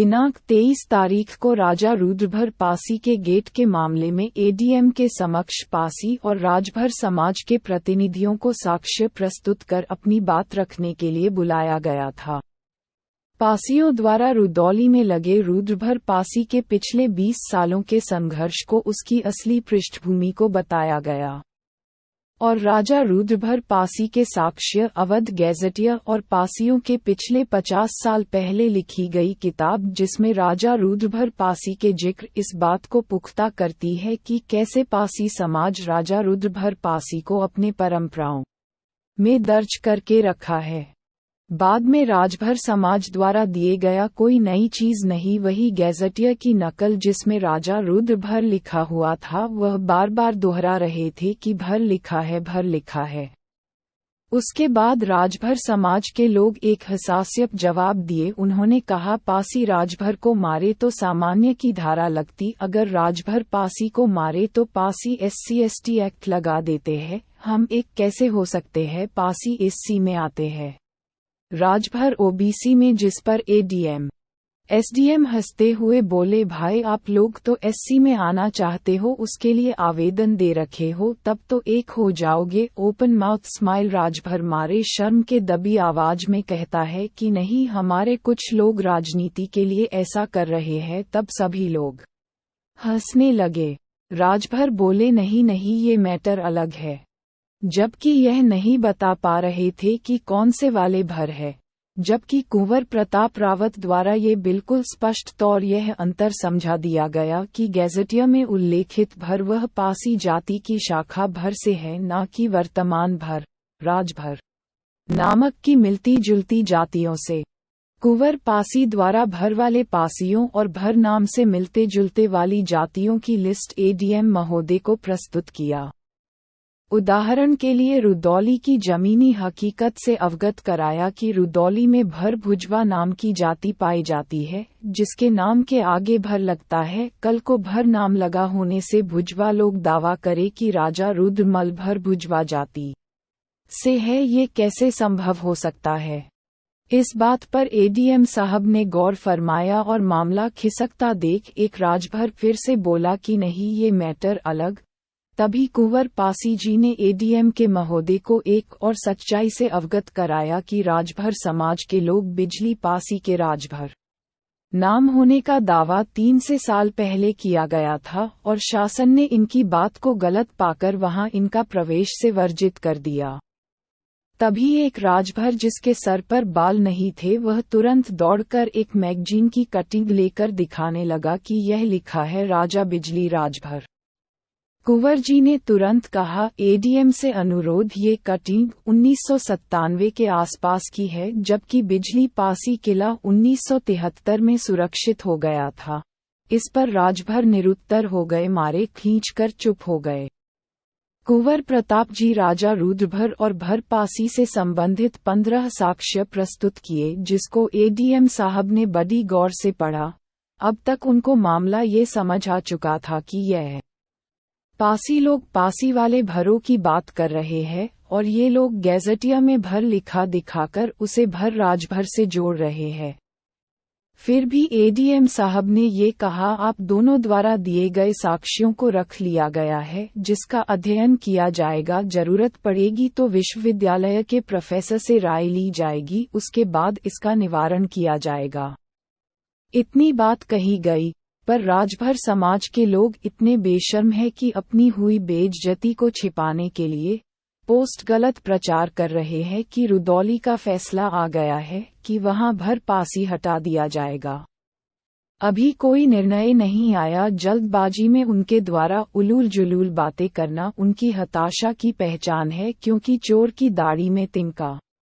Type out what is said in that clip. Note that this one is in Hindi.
दिनांक 23 तारीख को राजा रुद्रभर पासी के गेट के मामले में एडीएम के समक्ष पासी और राजभर समाज के प्रतिनिधियों को साक्ष्य प्रस्तुत कर अपनी बात रखने के लिए बुलाया गया था। पासियों द्वारा रुदौली में लगे रुद्रभर पासी के पिछले 20 सालों के संघर्ष को उसकी असली पृष्ठभूमि को बताया गया और राजा रुद्रभर पासी के साक्ष्य, अवध गैजेटियर और पासियों के पिछले 50 साल पहले लिखी गई किताब जिसमें राजा रुद्रभर पासी के जिक्र इस बात को पुख्ता करती है कि कैसे पासी समाज राजा रुद्रभर पासी को अपने परंपराओं में दर्ज करके रखा है। बाद में राजभर समाज द्वारा दिए गया कोई नई चीज नहीं, वही गैजेटियर की नकल जिसमें राजा रुद्रभर लिखा हुआ था, वह बार बार दोहरा रहे थे कि भर लिखा है, भर लिखा है। उसके बाद राजभर समाज के लोग एक हसास्यप जवाब दिए। उन्होंने कहा, पासी राजभर को मारे तो सामान्य की धारा लगती, अगर राजभर पासी को मारे तो पासी SC/ST एक्ट लगा देते हैं। हम एक कैसे हो सकते हैं, पासी SC में आते हैं, राजभर OBC में, जिस पर ADM SDM हंसते हुए बोले, भाई आप लोग तो SC में आना चाहते हो, उसके लिए आवेदन दे रखे हो, तब तो एक हो जाओगे। ओपन माउथ स्माइल राजभर मारे शर्म के दबी आवाज में कहता है कि नहीं, हमारे कुछ लोग राजनीति के लिए ऐसा कर रहे हैं। तब सभी लोग हंसने लगे। राजभर बोले, नहीं नहीं, ये मैटर अलग है, जबकि यह नहीं बता पा रहे थे कि कौन से वाले भर है, जबकि कुंवर प्रताप रावत द्वारा ये बिल्कुल स्पष्ट तौर यह अंतर समझा दिया गया कि गैजेटियर में उल्लेखित भर वह पासी जाति की शाखा भर से है, न कि वर्तमान भर राजभर नामक की मिलती जुलती जातियों से। कुंवर पासी द्वारा भर वाले पासियों और भर नाम से मिलते जुलते वाली जातियों की लिस्ट ADM महोदय को प्रस्तुत किया। उदाहरण के लिए रुदौली की जमीनी हकीकत से अवगत कराया कि रुदौली में भर भुजवा नाम की जाति पाई जाती है, जिसके नाम के आगे भर लगता है। कल को भर नाम लगा होने से भुजवा लोग दावा करे कि राजा रुद्रमल भर भुजवा जाति से है, ये कैसे संभव हो सकता है। इस बात पर ADM साहब ने गौर फरमाया और मामला खिसकता देख एक राजभर फिर से बोला कि नहीं, ये मैटर अलग। तभी कुंवर पासी जी ने ADM के महोदय को एक और सच्चाई से अवगत कराया कि राजभर समाज के लोग बिजली पासी के राजभर नाम होने का दावा 3 साल पहले किया गया था और शासन ने इनकी बात को गलत पाकर वहां इनका प्रवेश से वर्जित कर दिया। तभी एक राजभर जिसके सर पर बाल नहीं थे, वह तुरंत दौड़कर एक मैगजीन की कटिंग लेकर दिखाने लगा कि यह लिखा है राजा बिजली राजभर। कुंवर जी ने तुरंत कहा, ADM से अनुरोध, ये कटिंग 1997 के आसपास की है, जबकि बिजली पासी किला 1973 में सुरक्षित हो गया था। इस पर राजभर निरुत्तर हो गए, मारे खींचकर चुप हो गए। कुंवर प्रताप जी राजा रुद्रभर और भर पासी से संबंधित 15 साक्ष्य प्रस्तुत किए, जिसको ADM साहब ने बड़ी गौर से पढ़ा। अब तक उनको मामला ये समझ आ चुका था कि यह पासी लोग पासी वाले भरों की बात कर रहे हैं और ये लोग गैजेटियर में भर लिखा दिखाकर उसे भर राजभर से जोड़ रहे हैं। फिर भी ADM साहब ने ये कहा, आप दोनों द्वारा दिए गए साक्ष्यों को रख लिया गया है, जिसका अध्ययन किया जाएगा। जरूरत पड़ेगी तो विश्वविद्यालय के प्रोफेसर से राय ली जाएगी, उसके बाद इसका निवारण किया जाएगा। इतनी बात कही गई, पर राजभर समाज के लोग इतने बेशर्म हैं कि अपनी हुई बेइज्जती को छिपाने के लिए पोस्ट गलत प्रचार कर रहे हैं कि रुदौली का फैसला आ गया है कि वहां भर पासी हटा दिया जाएगा। अभी कोई निर्णय नहीं आया। जल्दबाजी में उनके द्वारा उलूल जुलूल बातें करना उनकी हताशा की पहचान है, क्योंकि चोर की दाढ़ी में तिनका